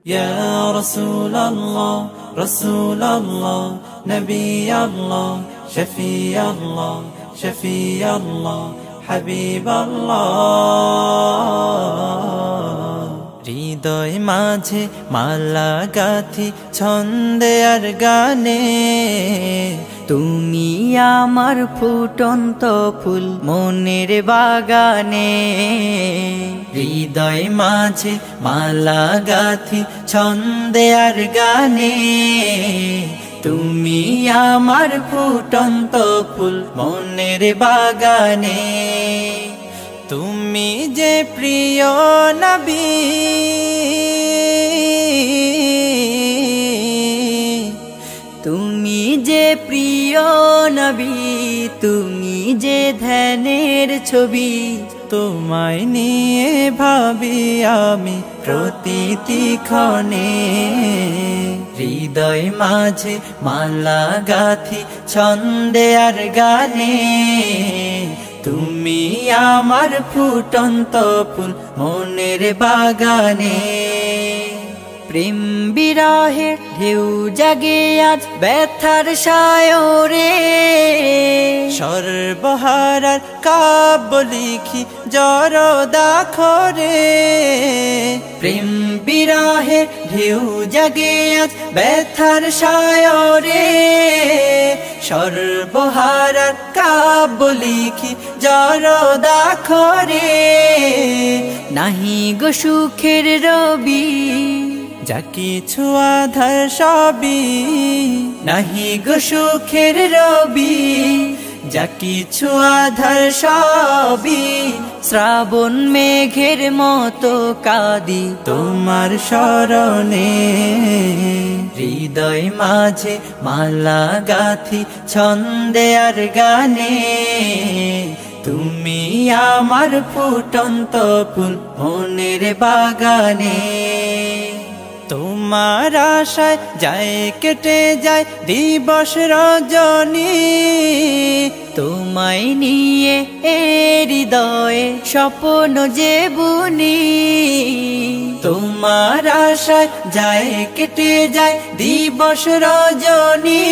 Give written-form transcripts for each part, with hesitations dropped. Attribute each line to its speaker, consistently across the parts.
Speaker 1: يا رسول الله رسول الله نبي الله شفيع الله شفيع الله حبيب الله হৃদয় মাঝে মালা গাথি ছন্দে আর গানে
Speaker 2: তুমি আমার ফুটন্ত ফুল মনের বাগানে
Speaker 1: হৃদয় মাঝে মালা গাথি ছন্দে আর গানে তুমি আমার ফুটন্ত ফুল মনের বাগানে তুমি যে প্রিয় নবী
Speaker 2: তুমি যে প্রিয় নবী তুমি যে ধ্যানের ছবি
Speaker 1: তোমায় নিয়ে ভাবি আমি প্রতিটি ক্ষণে হৃদয় মাঝে মালা গাথি ছন্দে আর গানে তুমি আমার ফুটন্ত ফুল মনের বাগানে
Speaker 2: প্রেম বিরহে ঢেউ জাগে আজ ব্যথার সায়রে
Speaker 1: সর্বহারার কাব্য লিখি জরদাখরে প্রেম বিরহে ঢেউ জাগে আজ ব্যথার সায়রে সর্বহারার কাব্য লিখি জরদাখরে
Speaker 2: নাহি গো সুখের রবি
Speaker 1: যা কিছু আধার সবই নাহি গো সুখের রবি যা কিছু আধার সবই
Speaker 2: শ্রাবণ মেঘের মতো কাঁদি
Speaker 1: তোমার শরণে হৃদয় মাঝে মালা গাথি ছন্দে আর গানে তুমি আমার ফুটন্ত ফুল মনের বাগানে তোমার আশায় যায় কেটে যায় দিবস রজনী
Speaker 2: তোমায় নিয়ে হৃদয়ে স্বপ্ন যে বুনি
Speaker 1: তোমার আশায় যায় কেটে যায় দিবস রজনী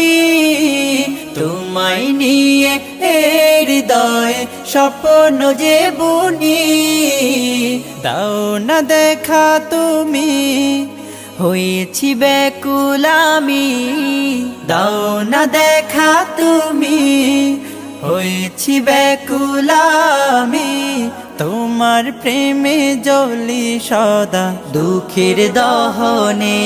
Speaker 1: তোমায় নিয়ে হৃদয়ে স্বপ্ন যে বুনি দাও না দেখা তুমি
Speaker 2: হয়েছি ব্যাকুল আমি
Speaker 1: দাও না দেখা তুমি হয়েছি ব্যাকুল আমি তোমার প্রেমে জ্বলি সদা
Speaker 2: দুঃখের দহনে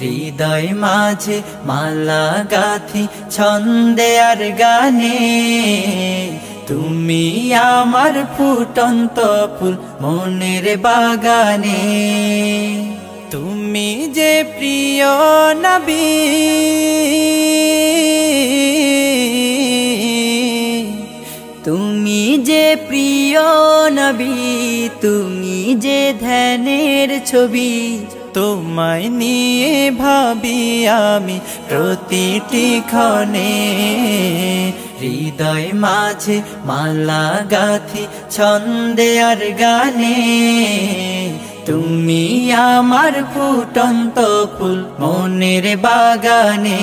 Speaker 1: হৃদয় মাঝে মালা গাথি ছন্দে আর গানে তুমি আমার ফুটন্ত ফুল মনের বাগানে তুমি যে প্রিয় নবী
Speaker 2: তুমি যে প্রিয় নবী তুমি যে ধ্যানের ছবি
Speaker 1: তোমায় নিয়ে ভাবি আমি প্রতিটি ক্ষণে হৃদয় মাঝে মালা গাথি ছন্দে আর গানে তুমি আমার ফুটন্ত ফুল মনের বাগানে।